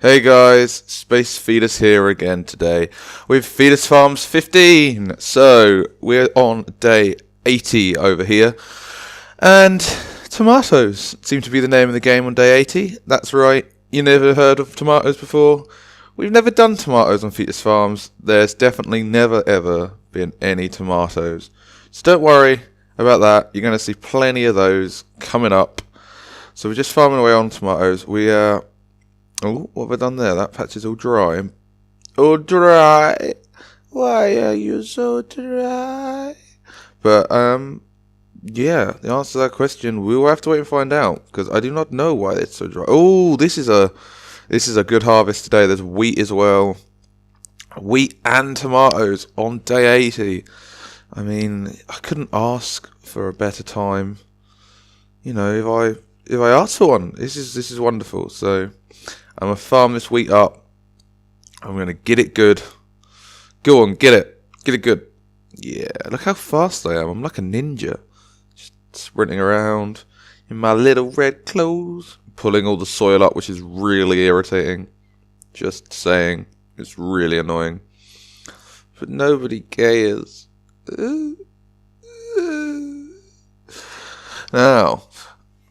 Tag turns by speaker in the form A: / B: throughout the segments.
A: Hey guys, Space Fetus here again today with Fetus Farms 15. So, we're on day 80 over here. And tomatoes seem to be the name of the game on day 80. That's right, you never heard of tomatoes before? We've never done tomatoes on Fetus Farms. There's definitely never ever been any tomatoes. So don't worry about that, you're going to see plenty of those coming up. So we're just farming away on tomatoes. Oh, what have I done there? That patch is all dry. All dry. Why are you so dry? But, yeah, the answer to that question, we will have to wait and find out, because I do not know why it's so dry. Oh, this is a good harvest today. There's wheat as well. Wheat and tomatoes on day 80. I mean, I couldn't ask for a better time. You know, if I asked for one, this is wonderful. So I'm going to farm this wheat up. I'm going to get it good. Go on, get it. Get it good. Yeah, look how fast I am. I'm like a ninja. Just sprinting around in my little red clothes. Pulling all the soil up, which is really irritating. Just saying. It's really annoying. But nobody cares. Now,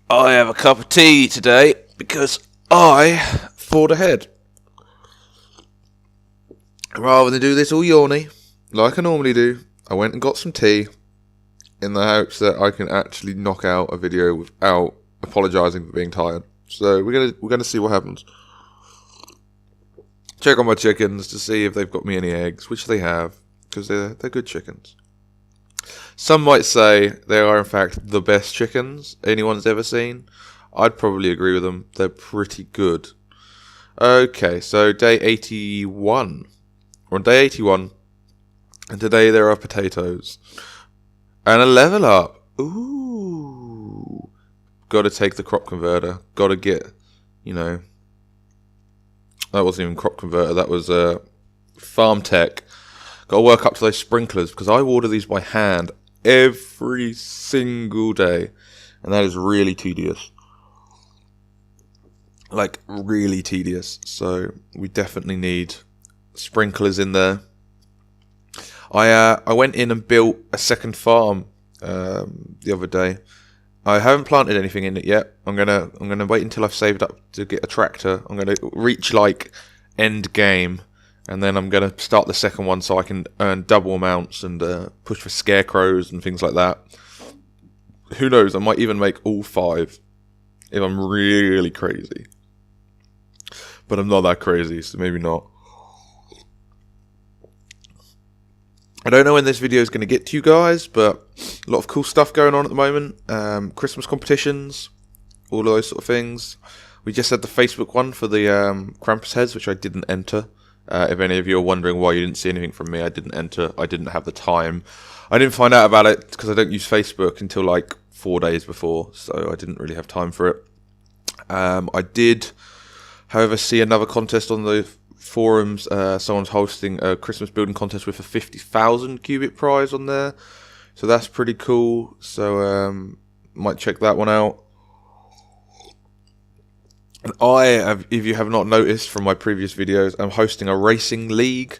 A: I have a cup of tea today because I thought ahead. Rather than do this all yawny, like I normally do, I went and got some tea in the hopes that I can actually knock out a video without apologising for being tired. So we're gonna see what happens. Check on my chickens to see if they've got me any eggs, which they have, because they're good chickens. Some might say they are in fact the best chickens anyone's ever seen. I'd probably agree with them. They're pretty good. Okay, so day 81. We're on day 81. And today there are potatoes. And a level up. Ooh. Gotta take the crop converter. Gotta get, that wasn't even crop converter. That was farm tech. Gotta work up to those sprinklers because I water these by hand every single day. And that is really tedious. Like, really tedious. So, we definitely need sprinklers in there. I went in and built a second farm the other day. I haven't planted anything in it yet. I'm gonna wait until I've saved up to get a tractor. I'm gonna reach like end game, and then I'm gonna start the second one so I can earn double amounts and push for scarecrows and things like that. Who knows? I might even make all 5 if I'm really crazy. But I'm not that crazy, so maybe not. I don't know when this video is going to get to you guys, but a lot of cool stuff going on at the moment. Christmas competitions, all of those sort of things. We just had the Facebook one for the Krampus heads, which I didn't enter. If any of you are wondering why you didn't see anything from me, I didn't enter. I didn't have the time. I didn't find out about it because I don't use Facebook until like 4 days before, so I didn't really have time for it. I did, however, see another contest on the forums. Someone's hosting a Christmas building contest with a 50,000 cubic prize on there, so that's pretty cool. So might check that one out. And I have, if you have not noticed from my previous videos, I'm hosting a racing league.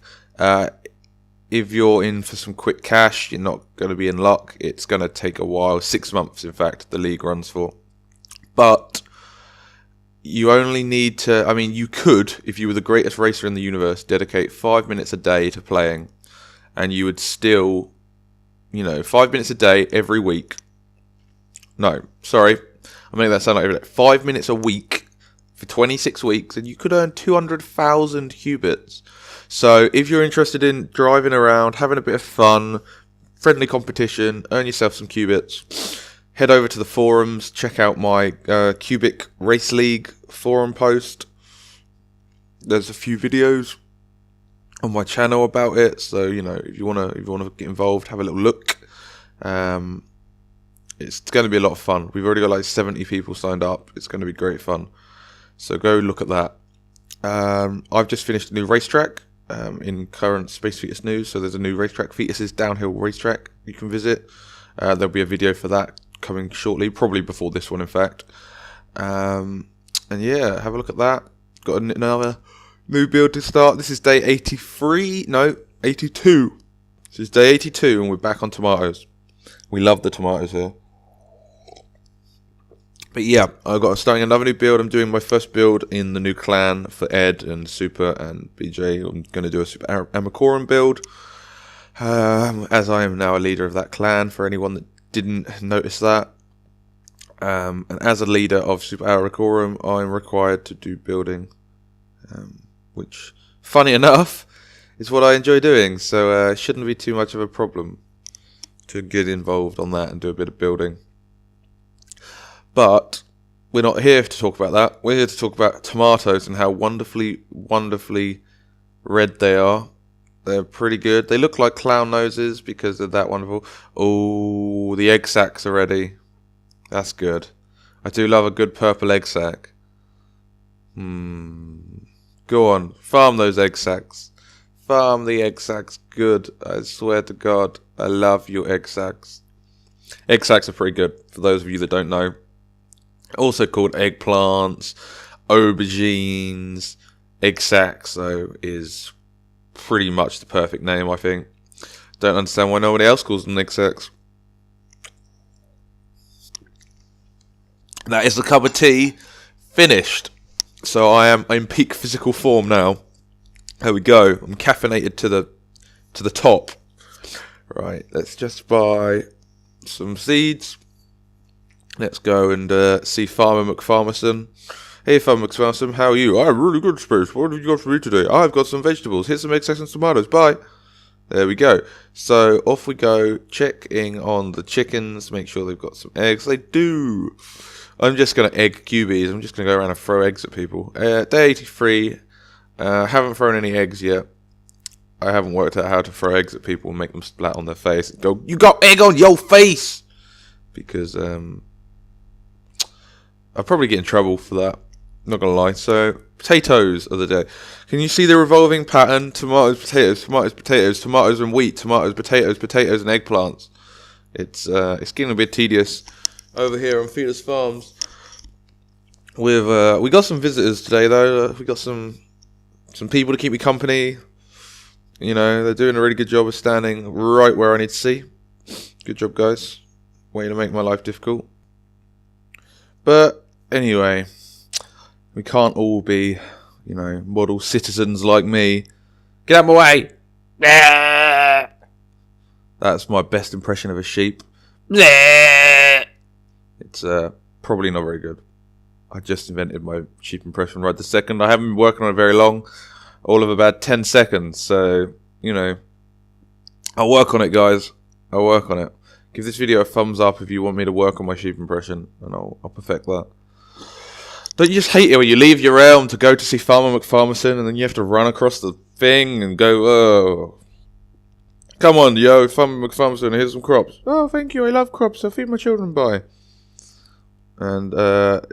A: If you're in for some quick cash, you're not going to be in luck. It's going to take a while, 6 months in fact the league runs for. But you only need to, you could, if you were the greatest racer in the universe, dedicate 5 minutes a day to playing, and you would still, 5 minutes a day every week. No, sorry, I made that sound like every day. 5 minutes a week for 26 weeks, and you could earn 200,000 cubits. So if you're interested in driving around, having a bit of fun, friendly competition, earn yourself some cubits, head over to the forums, check out my Cubic Race League forum post. There's a few videos on my channel about it, so if you wanna get involved, have a little look. It's going to be a lot of fun. We've already got like 70 people signed up. It's going to be great fun. So go look at that. I've just finished a new racetrack in current Space Fetus news. So there's a new racetrack, Fetus's downhill racetrack you can visit. There'll be a video for that coming shortly, probably before this one in fact. And yeah, have a look at that. got another new build to start. This is day 83. No, 82. This is day 82, and we're back on tomatoes. We love the tomatoes here. But yeah, I've got starting another new build. I'm doing my first build in the new clan for Ed and Super and BJ. I'm going to do a Super Amacorum build. As I am now a leader of that clan, for anyone that didn't notice that. And as a leader of Super Amacorum, I'm required to do building. Which, funny enough, is what I enjoy doing. So it shouldn't be too much of a problem to get involved on that and do a bit of building. But we're not here to talk about that. We're here to talk about tomatoes and how wonderfully, wonderfully red they are. They're pretty good. They look like clown noses because they're that wonderful. Oh, the egg sacs are ready. That's good. I do love a good purple egg sac. Go on, farm those egg sacs. Farm the egg sacs good. I swear to God, I love your egg sacs. Egg sacs are pretty good, for those of you that don't know. Also called eggplants, aubergines. Egg sacs, though, is pretty much the perfect name, I think. Don't understand why nobody else calls them egg sacs. That is the cup of tea finished. So I am in peak physical form now. There we go. I'm caffeinated to the top. Right, let's just buy some seeds. Let's go and see Farmer McFarmerson. Hey, Farmer McFarmerson, how are you? I'm really good, Space. What have you got for me today? I've got some vegetables. Here's some egg sacs and tomatoes. Bye. There we go. So off we go, checking on the chickens, make sure they've got some eggs. They do. I'm just going to egg QBs. I'm just going to go around and throw eggs at people. Day 83. Haven't thrown any eggs yet. I haven't worked out how to throw eggs at people and make them splat on their face. Go, you got egg on your face! Because I'll probably get in trouble for that. Not going to lie. So, potatoes of the day. Can you see the revolving pattern? Tomatoes, potatoes, tomatoes, potatoes, tomatoes and wheat, tomatoes, potatoes, potatoes and eggplants. It's getting a bit tedious over here on Fetus Farms. We got some visitors today though. We got some people to keep me company. You know, they're doing a really good job of standing right where I need to see. Good job, guys. Way to make my life difficult. But anyway, we can't all be, you know, model citizens like me. Get out of my way! That's my best impression of a sheep. It's probably not very good. I just invented my sheep impression right this second. I haven't been working on it very long. All of about 10 seconds. So, you know, I'll work on it, guys. I'll work on it. Give this video a thumbs up if you want me to work on my sheep impression, and I'll perfect that. Don't you just hate it when you leave your realm to go to see Farmer McFarmerson and then you have to run across the thing and go, oh, come on, yo, Farmer McFarmerson, here's some crops. Oh, thank you, I love crops, I'll feed my children by. And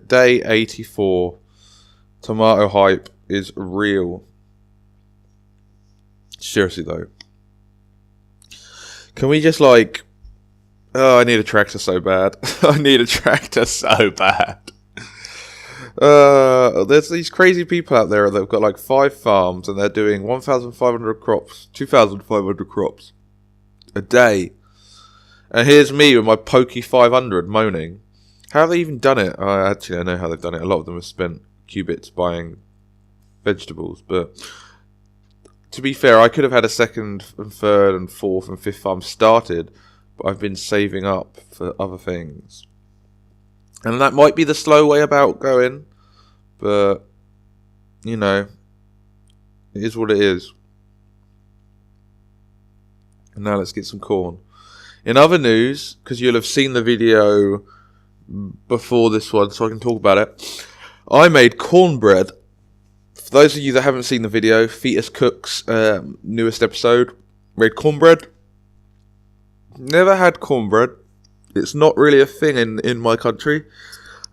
A: day 84, tomato hype is real. Seriously though. Can we just like... Oh, I need a tractor so bad. I need a tractor so bad. There's these crazy people out there that have got like 5 farms and they're doing 1,500 crops, 2,500 crops a day. And here's me with my pokey 500 moaning. How have they even done it? Actually, I know how they've done it. A lot of them have spent qubits buying vegetables. But to be fair, I could have had a second and third and fourth and fifth farm started, but I've been saving up for other things. And that might be the slow way about going, but, you know, it is what it is. And now let's get some corn. In other news, because you'll have seen the video before this one, so I can talk about it, I made cornbread. For those of you that haven't seen the video, Fetus Cook's newest episode, made cornbread. Never had cornbread. It's not really a thing in my country.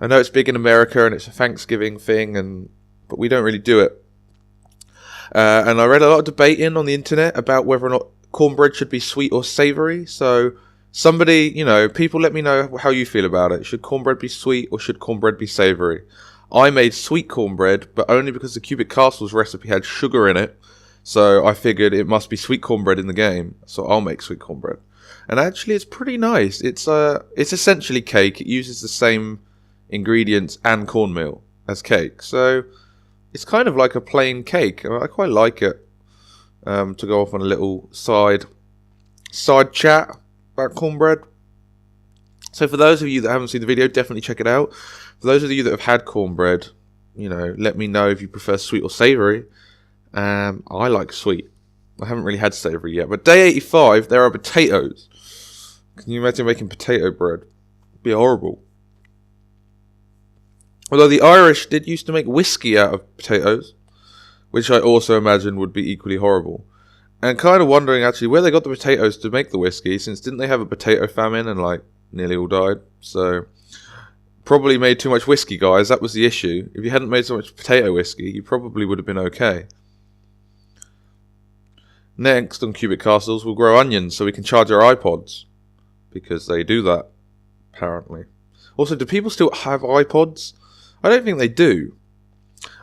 A: I know it's big in America and it's a Thanksgiving thing, but we don't really do it. And I read a lot of debating on the internet about whether or not cornbread should be sweet or savoury. So somebody, you know, people let me know how you feel about it. Should cornbread be sweet or should cornbread be savoury? I made sweet cornbread, but only because the Cubic Castles recipe had sugar in it. So I figured it must be sweet cornbread in the game, so I'll make sweet cornbread. And actually, it's pretty nice. It's essentially cake. It uses the same ingredients and cornmeal as cake, so it's kind of like a plain cake. I quite like it. To go off on a little side chat about cornbread. So for those of you that haven't seen the video, definitely check it out. For those of you that have had cornbread, let me know if you prefer sweet or savoury. I like sweet. I haven't really had savoury yet. But day 85, there are potatoes. Can you imagine making potato bread? It'd be horrible. Although the Irish did used to make whiskey out of potatoes, which I also imagine would be equally horrible. And kind of wondering actually where they got the potatoes to make the whiskey, since didn't they have a potato famine and nearly all died? So probably made too much whiskey, guys. That was the issue. If you hadn't made so much potato whiskey, you probably would have been okay. Next, on Cubic Castles, we'll grow onions so we can charge our iPods. Because they do that, apparently. Also, do people still have iPods? I don't think they do.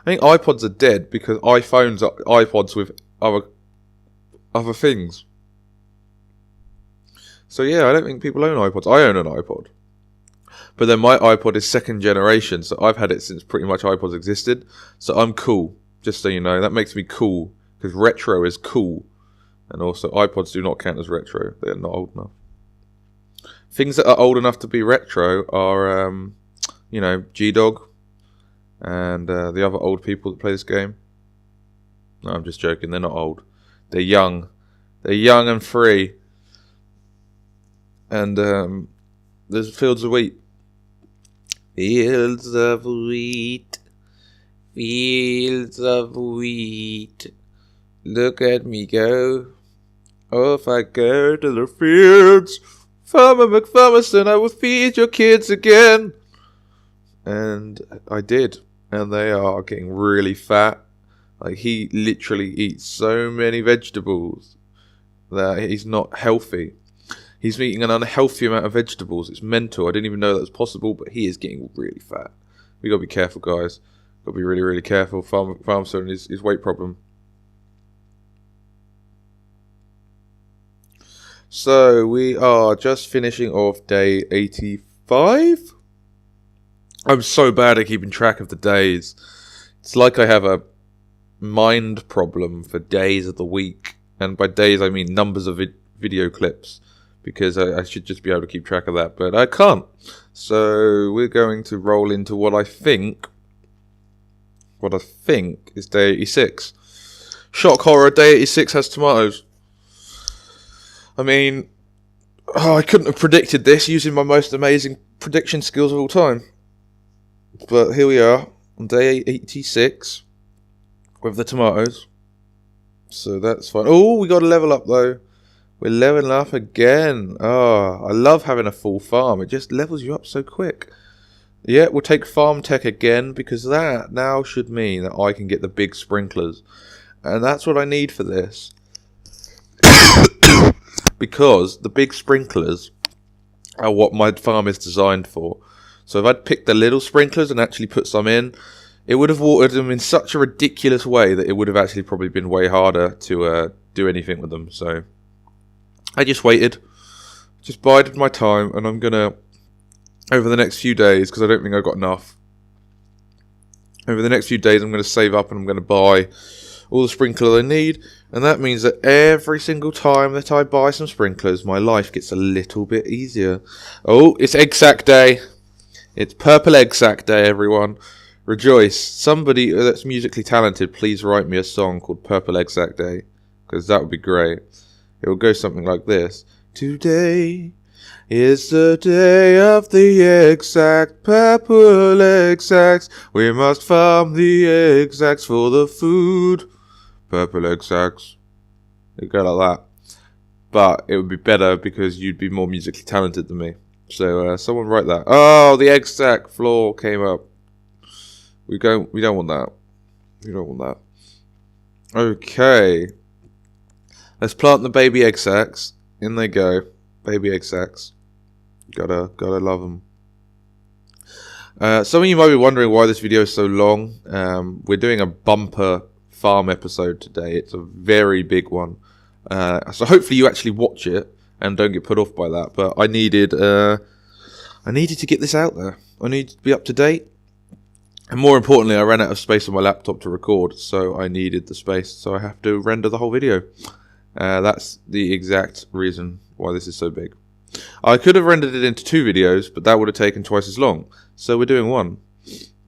A: I think iPods are dead because iPhones are iPods with other things. So yeah, I don't think people own iPods. I own an iPod. But then my iPod is second generation, so I've had it since pretty much iPods existed. So I'm cool, just so you know. That makes me cool, because retro is cool. And also, iPods do not count as retro. They're not old enough. Things that are old enough to be retro are, G-Dog and the other old people that play this game. No, I'm just joking. They're not old. They're young. They're young and free. And there's fields of wheat. Fields of wheat. Fields of wheat. Look at me go. Off I go to the fields. Farmer McPherson, I will feed your kids again. And I did. And they are getting really fat. He literally eats so many vegetables that he's not healthy. He's eating an unhealthy amount of vegetables. It's mental. I didn't even know that was possible, but he is getting really fat. We gotta be careful, guys. Gotta be really, really careful. Farmer and his weight problem. So we are just finishing off day 85. I'm so bad at keeping track of the days. It's like I have a mind problem for days of the week. And by days, I mean numbers of video clips. Because I should just be able to keep track of that. But I can't. So we're going to roll into what I think is day 86. Shock horror, day 86 has tomatoes. I mean, I couldn't have predicted this using my most amazing prediction skills of all time. But here we are, on day 86, with the tomatoes. So that's fine. Oh, we got to level up though. We're leveling up again. Oh, I love having a full farm. It just levels you up so quick. Yeah, we'll take farm tech again, because that now should mean that I can get the big sprinklers. And that's what I need for this. Because the big sprinklers are what my farm is designed for. So if I'd picked the little sprinklers and actually put some in, it would have watered them in such a ridiculous way that it would have actually probably been way harder to do anything with them. So I just waited, just bided my time, and I'm going to, over the next few days, because I don't think I've got enough, over the next few days I'm going to save up and I'm going to buy all the sprinklers I need. And that means that every single time that I buy some sprinklers, my life gets a little bit easier. Oh, it's egg sack day. It's purple egg sack day, everyone. Rejoice. Somebody that's musically talented, please write me a song called Purple Egg Sack Day. Because that would be great. It will go something like this. Today is the day of the egg sack, purple egg sacks. We must farm the egg sacks for the food. Purple egg sacks. It'd go like that. But it would be better because you'd be more musically talented than me. So someone write that. Oh, the egg sack floor came up. We don't want that. We don't want that. Okay. Let's plant the baby egg sacks. In they go. Baby egg sacks. Gotta love them. Some of you might be wondering why this video is so long. We're doing a bumper farm episode today. It's a very big one. So hopefully you actually watch it and don't get put off by that. But I needed to get this out there. I needed to be up to date. And more importantly, I ran out of space on my laptop to record, so I needed the space. So I have to render the whole video. That's the exact reason why this is so big. I could have rendered it into 2 videos, but that would have taken twice as long. So we're doing one.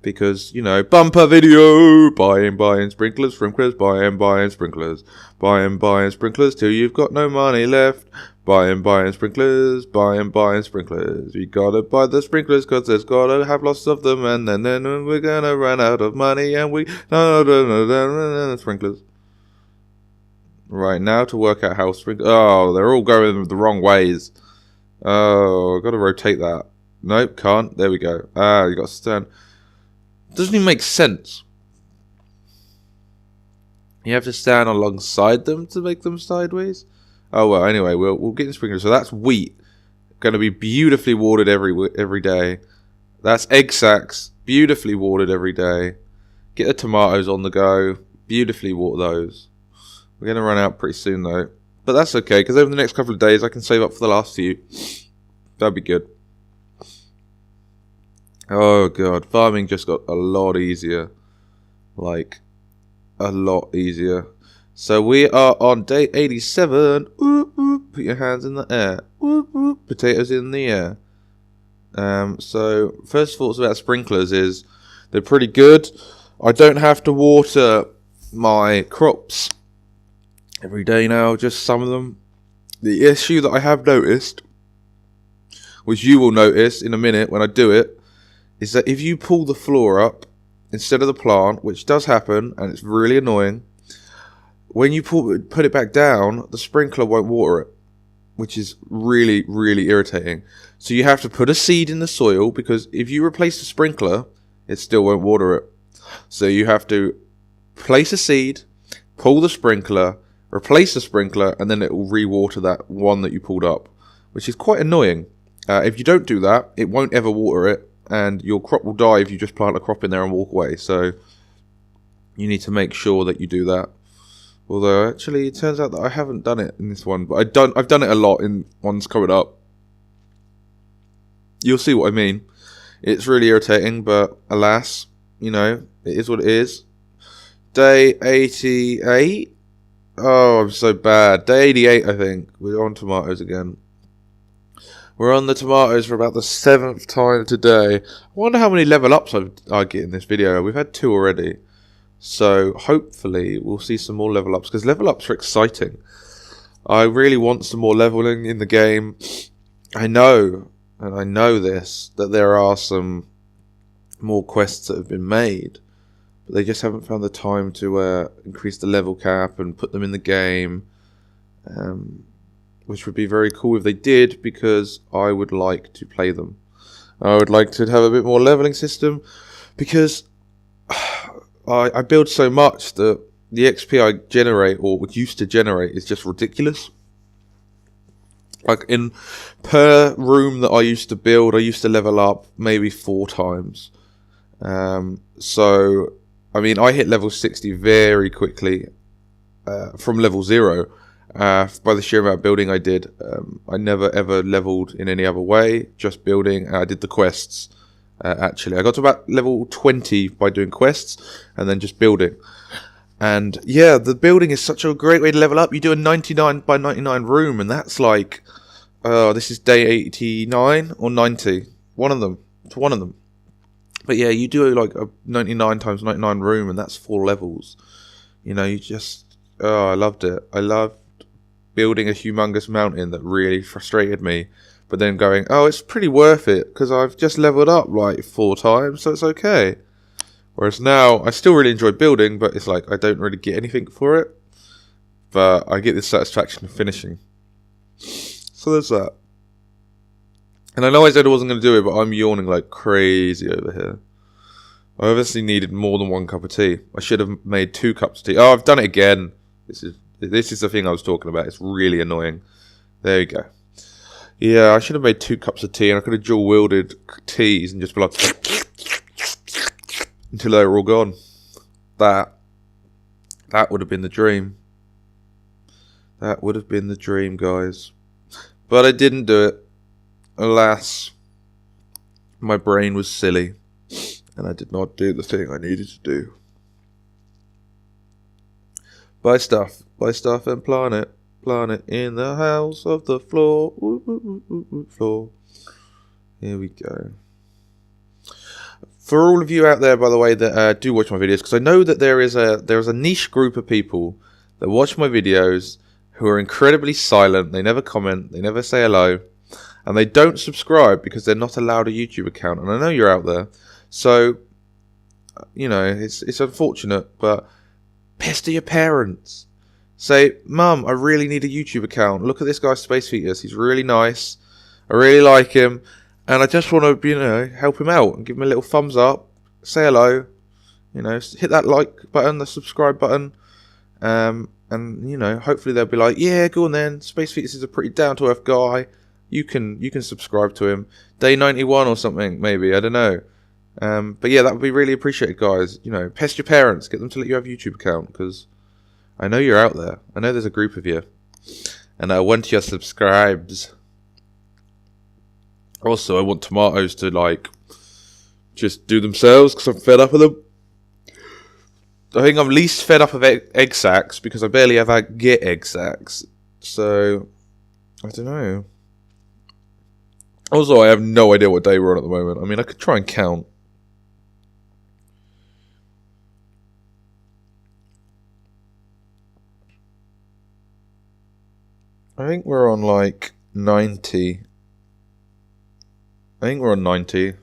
A: Because, you know, bumper video! Buying sprinklers, buying sprinklers. Buying sprinklers till you've got no money left. Buying sprinklers, buying sprinklers. We gotta buy the sprinklers cause there's gotta have lots of them, and then we're gonna run out of money and we no sprinklers. Right, now to work out how sprinklers. Oh, they're all going the wrong ways. Oh, I've got to rotate that. Nope, can't. There we go. You got to stand. Doesn't even make sense. You have to stand alongside them to make them sideways. Oh well. Anyway, we'll get in sprinklers. So that's wheat, going to be beautifully watered every day. That's egg sacks, beautifully watered every day. Get the tomatoes on the go. Beautifully water those. We're going to run out pretty soon though. But that's okay, because over the next couple of days I can save up for the last few. That'd be good. Oh god, farming just got a lot easier. Like, a lot easier. So we are on day 87. Whoop, whoop. Put your hands in the air. Whoop, whoop. Potatoes in the air. So, first thoughts about sprinklers is they're pretty good. I don't have to water my crops every day now, just some of them. The issue that I have noticed, which you will notice in a minute when I do it, is that if you pull the floor up instead of the plant, which does happen and it's really annoying, when you put it back down, the sprinkler won't water it, which is really, really irritating. So you have to put a seed in the soil, because if you replace the sprinkler, it still won't water it. So you have to place a seed, pull the sprinkler, replace the sprinkler, and then it will re-water that one that you pulled up, which is quite annoying. If you don't do that, it won't ever water it, and your crop will die if you just plant a crop in there and walk away. So you need to make sure that you do that. Although actually, it turns out that I haven't done it in this one, but I've done it a lot in ones coming up. You'll see what I mean. It's really irritating, but alas, you know, it is what it is. Day 88. Oh, I'm so bad. Day 88, I think. We're on tomatoes again. We're on the tomatoes for about the 7th time today. I wonder how many level ups I get in this video. We've had 2 already. So, hopefully, we'll see some more level ups, because level ups are exciting. I really want some more leveling in the game. I know, and I know this, that there are some more quests that have been made. But they just haven't found the time to increase the level cap and put them in the game, which would be very cool if they did, because I would like to play them. I would like to have a bit more leveling system, because I build so much that the XP I generate, or used to generate, is just ridiculous. Like, per room that I used to build, I used to level up maybe 4 times. So, I mean, I hit level 60 very quickly from level 0 by the sheer amount of building I did. I never ever leveled in any other way, just building. I did the quests, actually. I got to about level 20 by doing quests and then just building. And yeah, the building is such a great way to level up. You do a 99 by 99 room, and that's like, this is day 89 or 90. One of them. It's one of them. But yeah, you do like a 99 times 99 room, and that's 4 levels. You know, you just... Oh, I loved it. I loved building a humongous mountain that really frustrated me. But then going, oh, it's pretty worth it, because I've just leveled up like 4 times, so it's okay. Whereas now, I still really enjoy building, but it's like I don't really get anything for it. But I get the satisfaction of finishing. So there's that. And I know I said I wasn't going to do it, but I'm yawning like crazy over here. I obviously needed more than 1 cup of tea. I should have made 2 cups of tea. Oh, I've done it again. This is the thing I was talking about. It's really annoying. There you go. Yeah, I should have made 2 cups of tea, and I could have dual wielded teas and just be like until they were all gone. That would have been the dream. That would have been the dream, guys. But I didn't do it. Alas, my brain was silly, and I did not do the thing I needed to do. Buy stuff and plant it in the house of the floor. Ooh, ooh, ooh, ooh, floor. Here we go. For all of you out there, by the way, that do watch my videos, because I know that there is a niche group of people that watch my videos who are incredibly silent. They never comment, they never say hello, and they don't subscribe because they're not allowed a YouTube account. And I know you're out there, so you know it's unfortunate, but pester your parents. Say, Mum, I really need a YouTube account. Look at this guy, Space Fetus. He's really nice. I really like him. And I just want to, help him out and give him a little thumbs up. Say hello. Hit that like button, the subscribe button. And, hopefully they'll be like, yeah, go on then. Space Fetus is a pretty down-to-earth guy. You can subscribe to him. Day 91 or something, maybe. I don't know. But yeah, that would be really appreciated, guys. Pest your parents. Get them to let you have a YouTube account, because I know you're out there. I know there's a group of you. And I want your subscribes. Also, I want tomatoes to, just do themselves, because I'm fed up with them. I think I'm least fed up of egg sacs, because I barely ever get egg sacs. So, I don't know. Also, I have no idea what day we're on at the moment. I mean, I could try and count. I think we're on 90. I think we're on 90.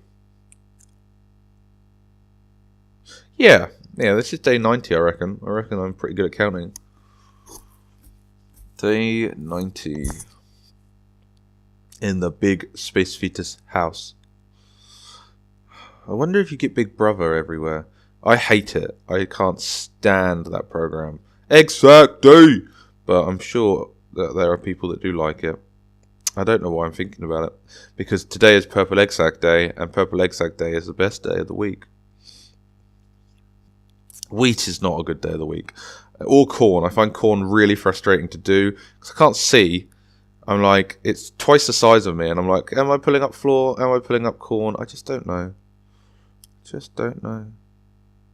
A: Yeah, this is day 90, I reckon. I reckon I'm pretty good at counting. Day 90. In the big Space Fetus house. I wonder if you get Big Brother everywhere. I hate it. I can't stand that program. Exactly! But I'm sure that there are people that do like it. I don't know why I'm thinking about it. Because today is Purple Egg Sac Day, and Purple Egg Sac Day is the best day of the week. Wheat is not a good day of the week. Or corn. I find corn really frustrating to do, because I can't see. I'm like, it's twice the size of me, and I'm like, am I pulling up floor? Am I pulling up corn? I just don't know.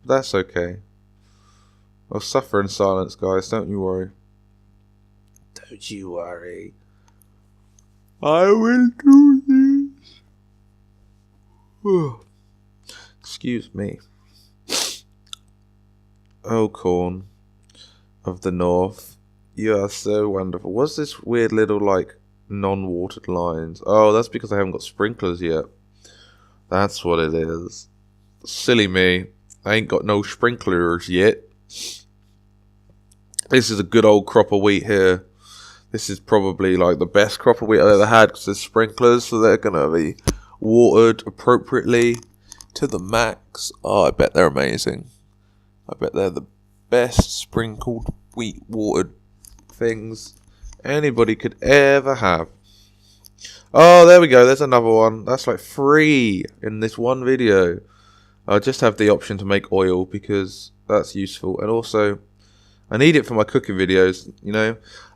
A: That's okay. I'll suffer in silence, guys. Don't you worry. Don't you worry. I will do this. Excuse me. Oh, corn of the north. You are so wonderful. What's this weird little, non-watered lines? Oh, that's because I haven't got sprinklers yet. That's what it is. Silly me. I ain't got no sprinklers yet. This is a good old crop of wheat here. This is probably, the best crop of wheat I've ever had, because there's sprinklers, so they're going to be watered appropriately to the max. Oh, I bet they're amazing. I bet they're the best sprinkled wheat watered things anybody could ever have. Oh, there we go. There's another one. That's 3 in this one video. I just have the option to make oil because that's useful. And also, I need it for my cooking videos.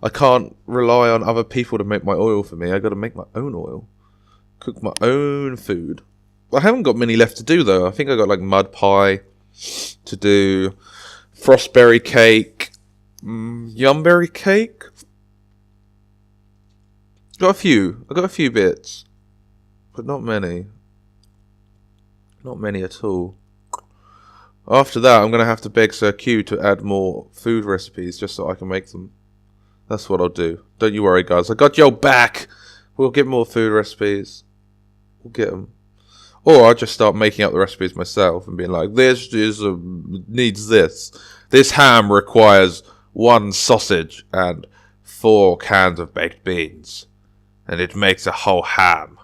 A: I can't rely on other people to make my oil for me. I got to make my own oil. Cook my own food. I haven't got many left to do, though. I think I got mud pie to do, frostberry cake, yumberry cake. I got a few bits, but not many. Not many at all. After that, I'm going to have to beg Sir Q to add more food recipes just so I can make them. That's what I'll do. Don't you worry, guys. I got your back. We'll get more food recipes. We'll get them. Or I'll just start making up the recipes myself and being like, this needs this. This ham requires 1 sausage and 4 cans of baked beans. And it makes a whole ham.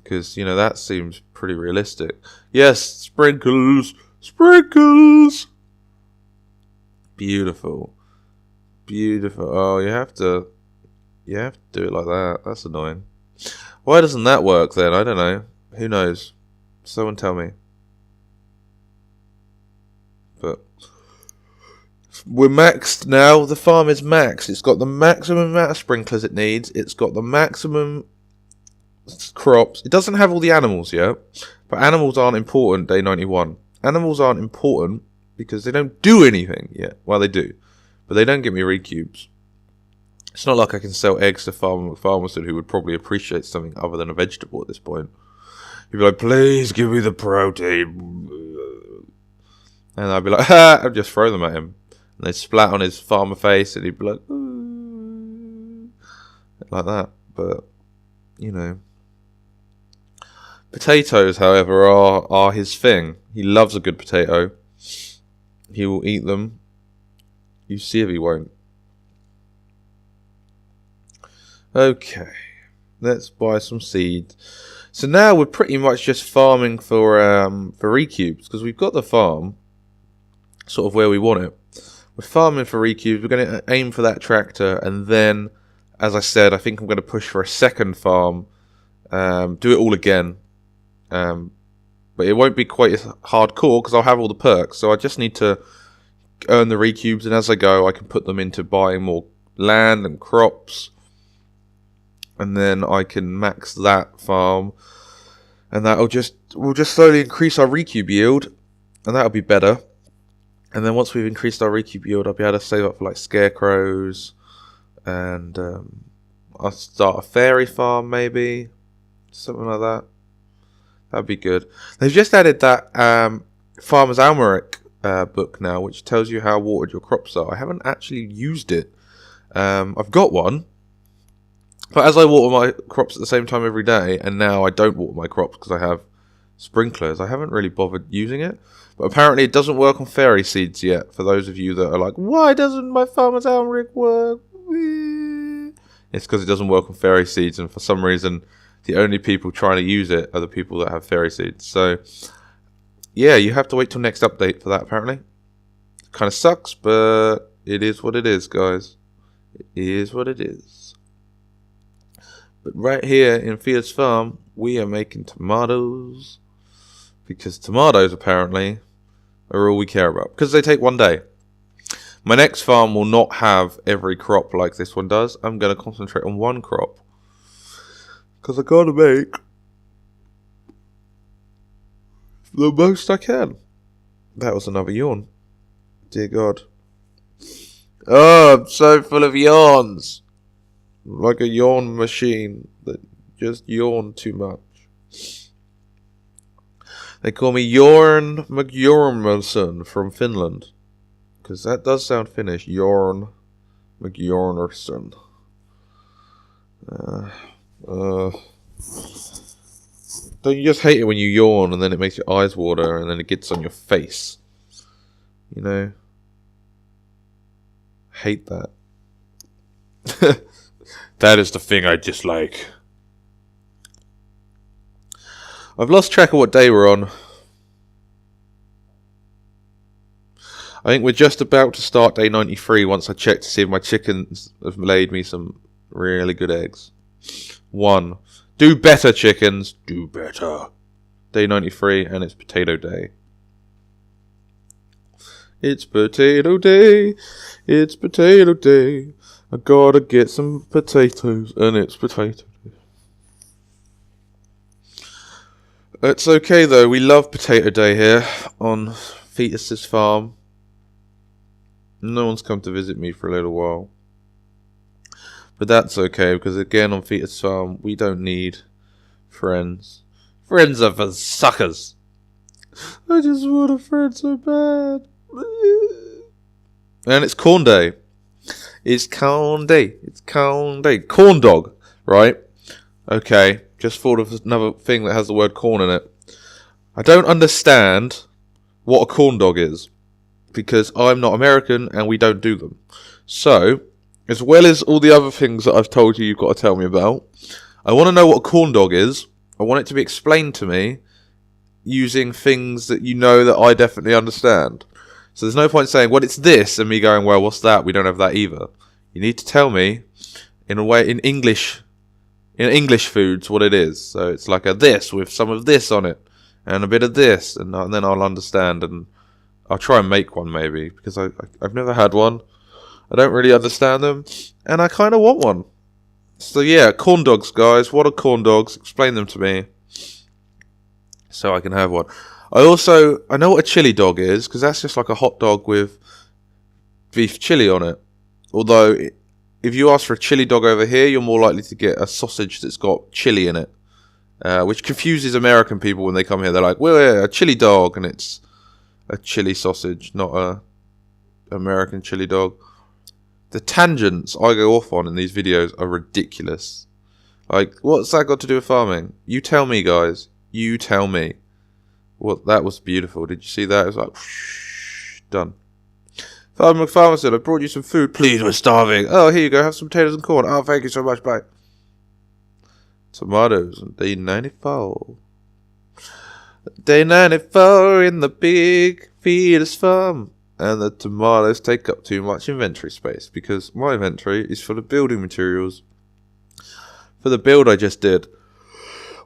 A: Because, that seems pretty realistic. Yes, sprinkles. Sprinkles. Beautiful. Beautiful. Oh, you have to do it like that. That's annoying. Why doesn't that work then? I don't know. Who knows? Someone tell me. but we're maxed now. The farm is maxed. It's got the maximum amount of sprinklers it needs. It's got the maximum crops. It doesn't have all the animals yet, but animals aren't important day 91. Animals aren't important because they don't do anything yet. Well, they do, but they don't give me recubes. It's not like I can sell eggs to Farmer McFarmerson, who would probably appreciate something other than a vegetable at this point. He'd be like, please give me the protein. And I'd be like, ha! I'd just throw them at him. And they'd splat on his farmer face, and he'd be like, ooh. Like that. But, you know. Potatoes, however, are his thing. He loves a good potato. He will eat them. You see if he won't. Okay, let's buy some seed. So now we're pretty much just farming for recubes, because we've got the farm sort of where we want it. We're farming for recubes. We're going to aim for that tractor, and then, as I said, I think I'm going to push for a second farm. Do it all again, but it won't be quite as hardcore because I'll have all the perks. So I just need to earn the recubes, and as I go, I can put them into buying more land and crops. And then I can max that farm, and we'll just slowly increase our recube yield, and that'll be better. And then once we've increased our recube yield, I'll be able to save up for like scarecrows, and I'll start a fairy farm maybe, something like that. That'd be good. They've just added that Farmer's Almanac book now, which tells you how watered your crops are. I haven't actually used it. I've got one. But as I water my crops at the same time every day, and now I don't water my crops because I have sprinklers, I haven't really bothered using it. But apparently it doesn't work on fairy seeds yet, for those of you that are like, why doesn't my Farmer's Almanac work? It's because it doesn't work on fairy seeds, and for some reason, the only people trying to use it are the people that have fairy seeds. So, yeah, you have to wait till next update for that, apparently. It kind of sucks, but it is what it is, guys. It is what it is. But right here in Fetus Farm, we are making tomatoes. Because tomatoes, apparently, are all we care about. Because they take 1 day. My next farm will not have every crop like this one does. I'm going to concentrate on one crop. Because I got to make the most I can. That was another yawn. Dear God. Oh, I'm so full of yawns. Like a yawn machine that just yawned too much. They call me Jorn McJormerson from Finland. Because that does sound Finnish. Jorn McJormerson. Don't you just hate it when you yawn and then it makes your eyes water and then it gets on your face? You know? Hate that. That is the thing I dislike. I've lost track of what day we're on. I think we're just about to start day 93 once I check to see if my chickens have laid me some really good eggs. 1. Do better, chickens. Do better. Day 93, and it's potato day. It's potato day. It's potato day. I gotta get some potatoes, and it's potato day. It's okay though, we love potato day here on Fetus's farm. No one's come to visit me for a little while. But that's okay, because again on Fetus Farm, we don't need friends. Friends are for suckers. I just want a friend so bad. And it's corn day. It's corn day. It's corn day. Corn dog, right? Okay, just thought of another thing that has the word corn in it. I don't understand what a corn dog is, because I'm not American and we don't do them. So, as well as all the other things that I've told you you've got to tell me about, I want to know what a corn dog is. I want it to be explained to me using things that you know that I definitely understand. So there's no point saying, well, it's this, and me going, well, what's that? We don't have that either. You need to tell me, in a way, in English foods, what it is. So it's like a this with some of this on it, and a bit of this, and then I'll understand and I'll try and make one maybe, because I've never had one. I don't really understand them, and I kind of want one. So yeah, corn dogs, guys. What are corn dogs? Explain them to me, so I can have one. I know what a chili dog is, because that's just like a hot dog with beef chili on it. Although, if you ask for a chili dog over here, you're more likely to get a sausage that's got chili in it, which confuses American people when they come here. They're like, "We're a chili dog," and it's a chili sausage, not a American chili dog. The tangents I go off on in these videos are ridiculous. Like, what's that got to do with farming? You tell me, guys. You tell me. Well, that was beautiful. Did you see that? It was like, whoosh, done. Farmer said, I brought you some food. Please, we're starving. Oh, here you go. Have some potatoes and corn. Oh, thank you so much. Bye. Tomatoes on day 94. Day 94 in the big Fetus Farm. And the tomatoes take up too much inventory space, because my inventory is full of building materials for the build I just did,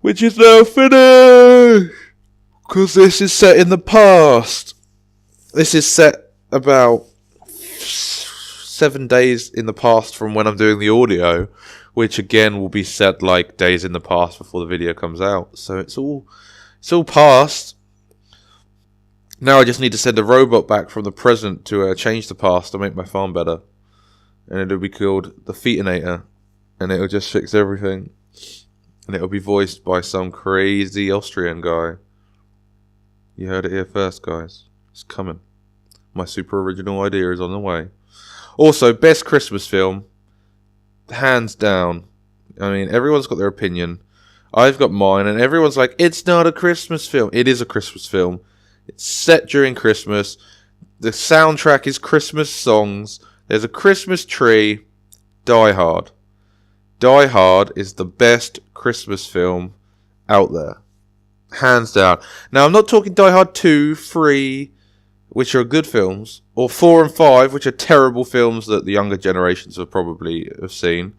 A: which is now finished, because this is set in the past. This is set about 7 days in the past from when I'm doing the audio, which again will be set like days in the past before the video comes out. So it's all past. Now I just need to send a robot back from the present to change the past to make my farm better. And it'll be called the Fetinator. And it'll just fix everything. And it'll be voiced by some crazy Austrian guy. You heard it here first, guys. It's coming. My super original idea is on the way. Also, best Christmas film. Hands down. I mean, everyone's got their opinion. I've got mine, and everyone's like, it's not a Christmas film. It is a Christmas film. It's set during Christmas. The soundtrack is Christmas songs. There's a Christmas tree. Die Hard. Die Hard is the best Christmas film out there. Hands down. Now, I'm not talking Die Hard 2, 3, which are good films, or 4 and 5, which are terrible films that the younger generations have probably have seen.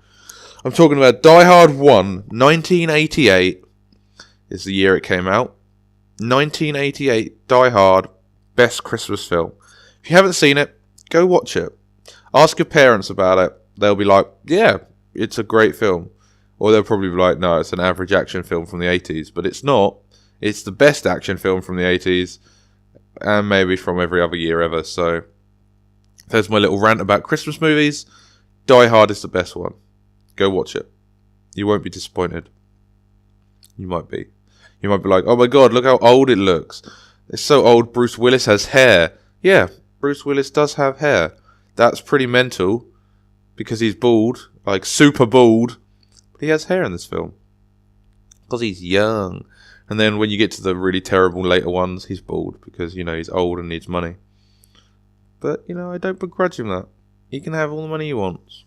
A: I'm talking about Die Hard 1, 1988 is the year it came out. 1988, Die Hard, best Christmas film. If you haven't seen it, go watch it. Ask your parents about it. They'll be like, yeah, it's a great film. Or they'll probably be like, no, it's an average action film from the 80s. But it's not. It's the best action film from the 80s. And maybe from every other year ever. So, there's my little rant about Christmas movies. Die Hard is the best one. Go watch it. You won't be disappointed. You might be. You might be like, oh my god, look how old it looks. It's so old, Bruce Willis has hair. Yeah, Bruce Willis does have hair. That's pretty mental, because he's bald, like super bald. But he has hair in this film. Because he's young. And then when you get to the really terrible later ones, he's bald, because, you know, he's old and needs money. But, you know, I don't begrudge him that. He can have all the money he wants.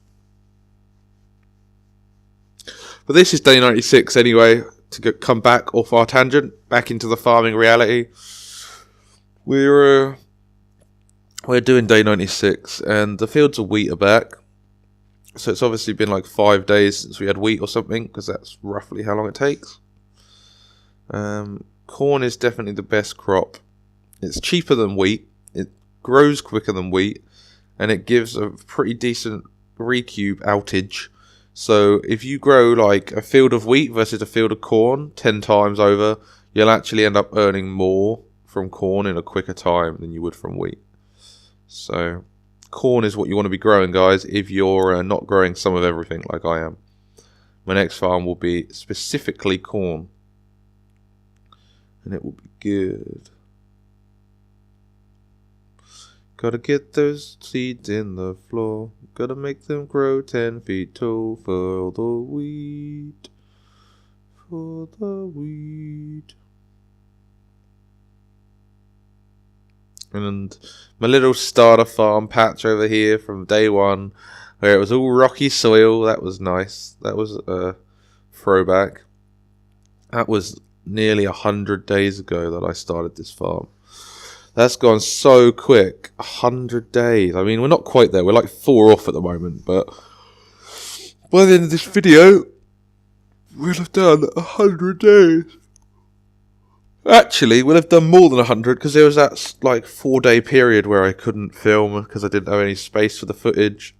A: But this is day 96 anyway. To come back off our tangent, back into the farming reality. We're doing day 96, and the fields of wheat are back. So it's obviously been like 5 days since we had wheat or something, because that's roughly how long it takes. Corn is definitely the best crop. It's cheaper than wheat, it grows quicker than wheat, and it gives a pretty decent recube outage. So if you grow like a field of wheat versus a field of corn 10 times over, you'll actually end up earning more from corn in a quicker time than you would from wheat. So corn is what you want to be growing, guys, if you're not growing some of everything like I am. My next farm will be specifically corn. And it will be good. Gotta get those seeds in the floor. Gotta make them grow 10 feet tall for the wheat. For the wheat. And my little starter farm patch over here from day one, where it was all rocky soil. That was nice. That was a throwback. That was nearly 100 days ago that I started this farm. That's gone so quick. 100 days. I mean, we're not quite there. We're like 4 off at the moment. But by the end of this video, we'll have done 100 days. Actually, we'll have done more than 100 because there was that like 4-day period where I couldn't film because I didn't have any space for the footage.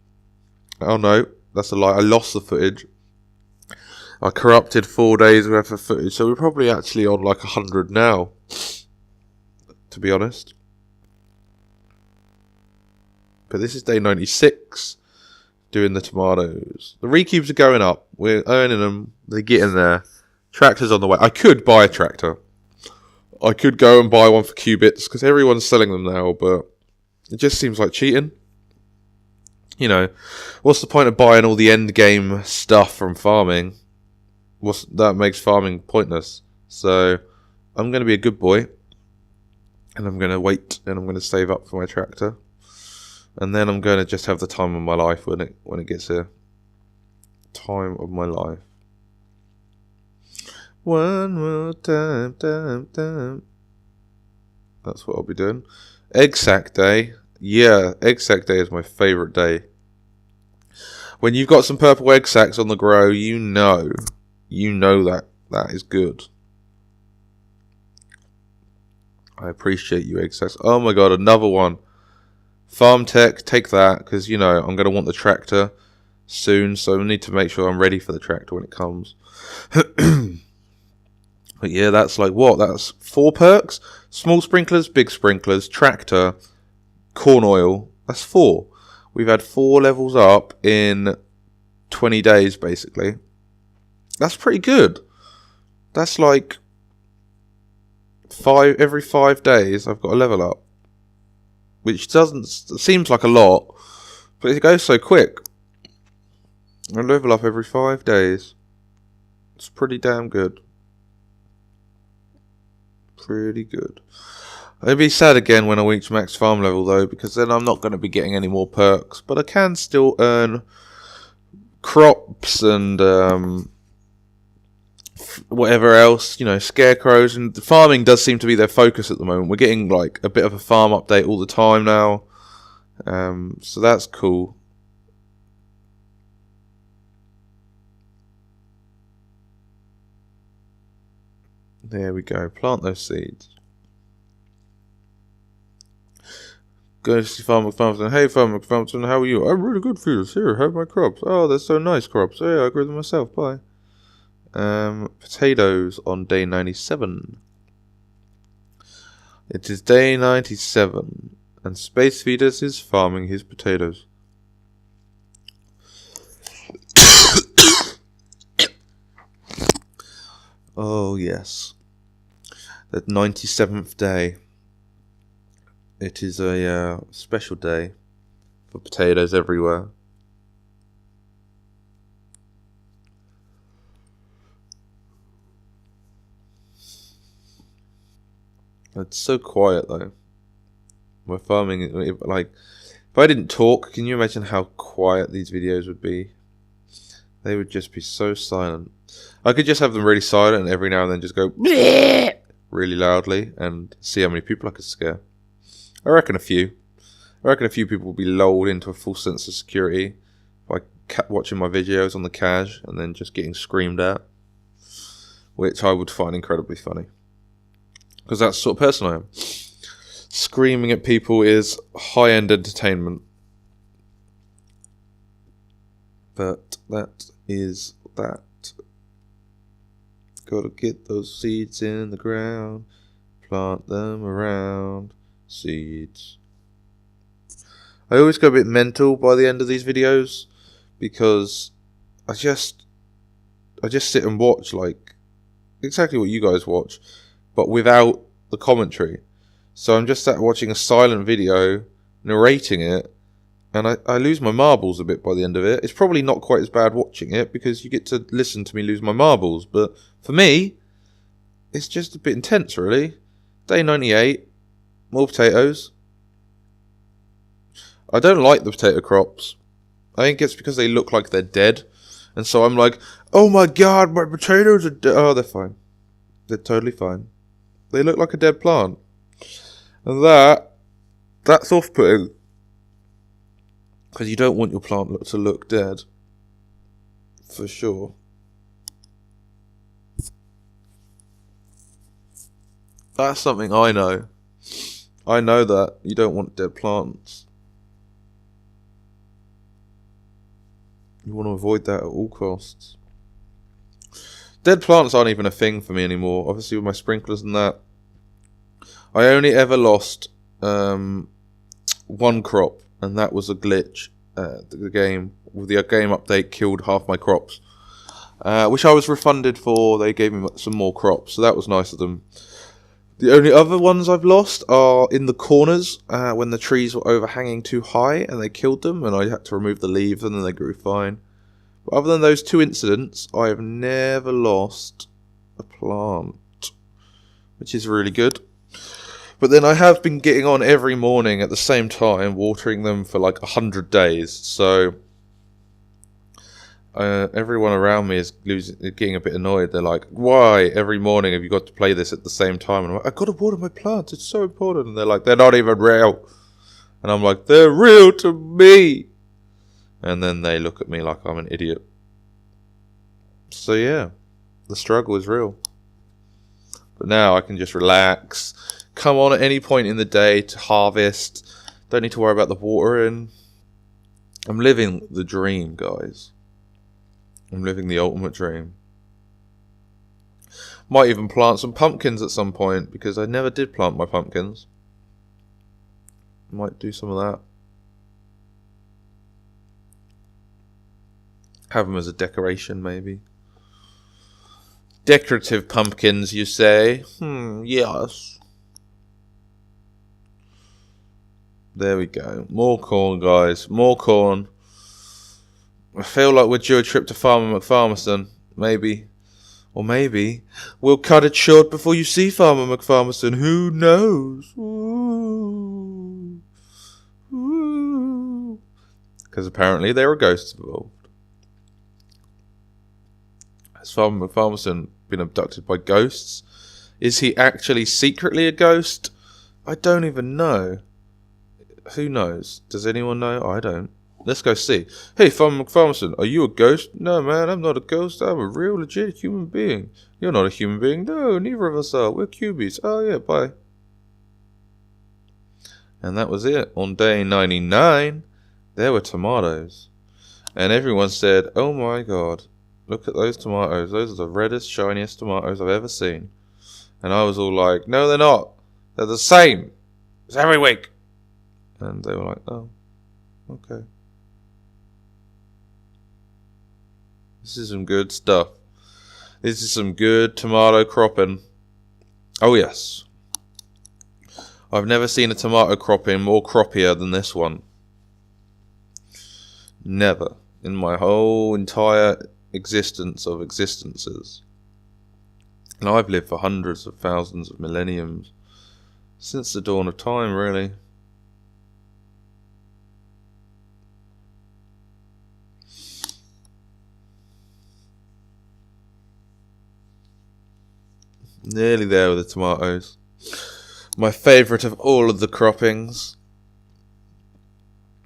A: Oh no, that's a lie. I lost the footage. I corrupted 4 days worth of footage, so we're probably actually on like 100 now, to be honest. But this is day 96, doing the tomatoes. The recubes are going up. We're earning them. They're getting there. Tractor's on the way. I could buy a tractor. I could go and buy one for Qubits, because everyone's selling them now, but it just seems like cheating. You know, what's the point of buying all the end game stuff from farming? That makes farming pointless. So I'm going to be a good boy, and I'm going to wait, and I'm going to save up for my tractor, and then I'm going to just have the time of my life when it gets here. Time of my life. One more time. That's what I'll be doing. Egg sack day. Yeah, egg sack day is my favourite day. When you've got some purple egg sacks on the grow, you know that is good. I appreciate you, egg sacks. Oh my god, another one. Farm tech, take that, because, you know, I'm going to want the tractor soon, so I need to make sure I'm ready for the tractor when it comes. But yeah, that's like what? That's 4 perks? Small sprinklers, big sprinklers, tractor, corn oil. That's 4. We've had 4 levels up in 20 days, basically. That's pretty good. That's like every 5 days I've got a level up. Which seems like a lot, but it goes so quick. I level up every 5 days. It's pretty damn good. Pretty good. I'd be sad again when I reach max farm level though, because then I'm not going to be getting any more perks. But I can still earn crops and whatever else, you know, scarecrows. And the farming does seem to be their focus at the moment. We're getting like a bit of a farm update all the time now. So that's cool. There we go. Plant those seeds. Go to see Farmer McFarmston. Hey, Farmer McFarmston, how are you? I'm really good, Fetus. Here, have my crops. Oh, they're so nice crops. Oh, yeah, I grew them myself. Bye. Potatoes on day 97. It is day 97, and Space Fetus is farming his potatoes. Oh, yes. The 97th day. It is a special day for potatoes everywhere. It's so quiet though. My farming, like, if I didn't talk, can you imagine how quiet these videos would be? They would just be so silent. I could just have them really silent and every now and then just go bleh! Really loudly and see how many people I could scare. I reckon a few. I reckon a few people will be lulled into a false sense of security by watching my videos on the cash and then just getting screamed at, which I would find incredibly funny. Because that's the sort of person I am. Screaming at people is high-end entertainment. But that is that. Gotta get those seeds in the ground. Plant them around. Seeds. I always go a bit mental by the end of these videos. Because I just sit and watch like exactly what you guys watch, but without the commentary. So I'm just sat watching a silent video, narrating it, and I lose my marbles a bit by the end of it. It's probably not quite as bad watching it, because you get to listen to me lose my marbles, but for me, it's just a bit intense, really. Day 98, more potatoes. I don't like the potato crops. I think it's because they look like they're dead, and so I'm like, oh my god, my potatoes are dead. Oh, they're fine. They're totally fine. They look like a dead plant. And that's off-putting. Because you don't want your plant to look dead. For sure. That's something I know. I know that you don't want dead plants. You want to avoid that at all costs. Dead plants aren't even a thing for me anymore. Obviously with my sprinklers and that. I only ever lost one crop, and that was a glitch. The game update killed half my crops, which I was refunded for. They gave me some more crops, so that was nice of them. The only other ones I've lost are in the corners when the trees were overhanging too high and they killed them, and I had to remove the leaves and then they grew fine. But other than those two incidents, I have never lost a plant, which is really good. But then I have been getting on every morning at the same time, watering them for like 100 days. So everyone around me is getting a bit annoyed. They're like, why every morning have you got to play this at the same time? And I'm like, I've got to water my plants. It's so important. And they're like, they're not even real. And I'm like, they're real to me. And then they look at me like I'm an idiot. So yeah, the struggle is real. But now I can just relax. Come on at any point in the day to harvest. Don't need to worry about the watering. I'm living the dream, guys. I'm living the ultimate dream. Might even plant some pumpkins at some point, because I never did plant my pumpkins. Might do some of that. Have them as a decoration, maybe. Decorative pumpkins, you say? Yes. There we go. More corn, guys. More corn. I feel like we're due a trip to Farmer McPharmerson. Maybe. Or maybe we'll cut it short before you see Farmer McPharmerson. Who knows? Because apparently there are ghosts involved. Has Farmer McPharmerson been abducted by ghosts? Is he actually secretly a ghost? I don't even know. Who knows? Does anyone know? I don't. Let's go see. Hey, Farmer McPharmerson, are you a ghost? No, man, I'm not a ghost. I'm a real, legit human being. You're not a human being. No, neither of us are. We're cubies. Oh, yeah, bye. And that was it. On day 99, there were tomatoes. And everyone said, oh my god, look at those tomatoes. Those are the reddest, shiniest tomatoes I've ever seen. And I was all like, no, they're not. They're the same. It's every week. And they were like, oh, okay. This is some good stuff. This is some good tomato cropping. Oh, yes. I've never seen a tomato cropping more croppier than this one. Never. In my whole entire existence of existences. And I've lived for hundreds of thousands of millenniums. Since the dawn of time, really. Nearly there with the tomatoes. My favourite of all of the croppings.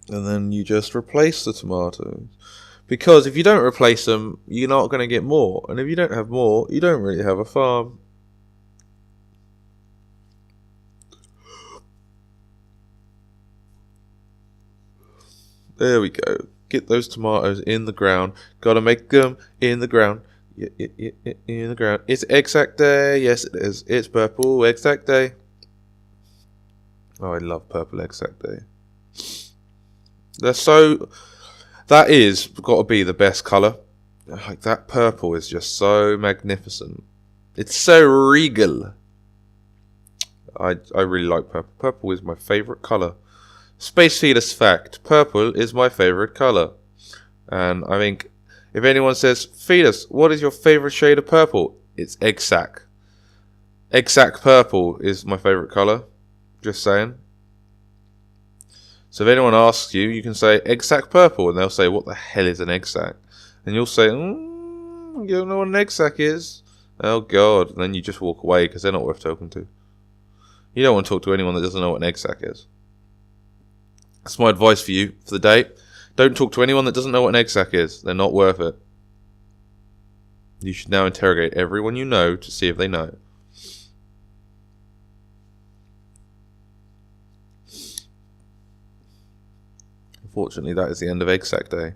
A: And then you just replace the tomatoes. Because if you don't replace them, you're not going to get more. And if you don't have more, you don't really have a farm. There we go. Get those tomatoes in the ground. Gotta make them in the ground. In the ground. It's exact day. Yes, it is. It's purple exact day. Oh, I love purple exact day. That is got to be the best colour. Like, that purple is just so magnificent. It's so regal. I really like purple. Purple is my favourite colour. Space Fetus fact. Purple is my favourite colour. And I think if anyone says, Fetus, what is your favourite shade of purple? It's exact. Exact purple is my favourite colour. Just saying. So if anyone asks you, you can say exact purple, and they'll say, what the hell is an exact? And you'll say, you don't know what an exact is? Oh god. And then you just walk away because they're not worth talking to. You don't want to talk to anyone that doesn't know what an exact is. That's my advice for you for the day. Don't talk to anyone that doesn't know what an egg sac is. They're not worth it. You should now interrogate everyone you know to see if they know. Unfortunately, that is the end of egg sack day.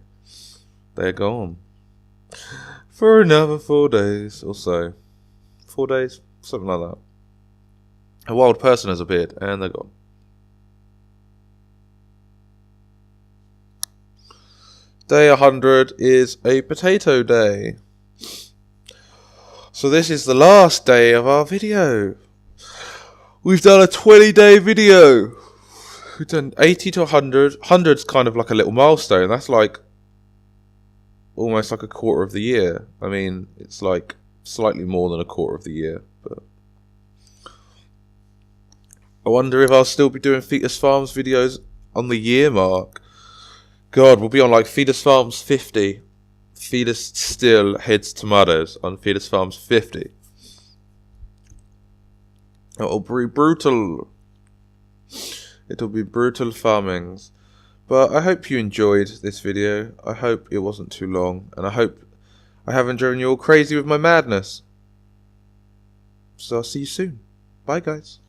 A: They're gone. For another 4 days or so. 4 days? Something like that. A wild person has appeared, and they're gone. Day 100 is a potato day. So this is the last day of our video. We've done a 20-day video. We've done 80 to 100. 100's kind of like a little milestone. That's like almost like a quarter of the year. I mean, it's like slightly more than a quarter of the year. But I wonder if I'll still be doing Fetus Farms videos on the year mark. God, we'll be on like Fetus Farms 50. Fetus still heads tomatoes on Fetus Farms 50. It'll be brutal. It'll be brutal farmings. But I hope you enjoyed this video. I hope it wasn't too long. And I hope I haven't driven you all crazy with my madness. So I'll see you soon. Bye, guys.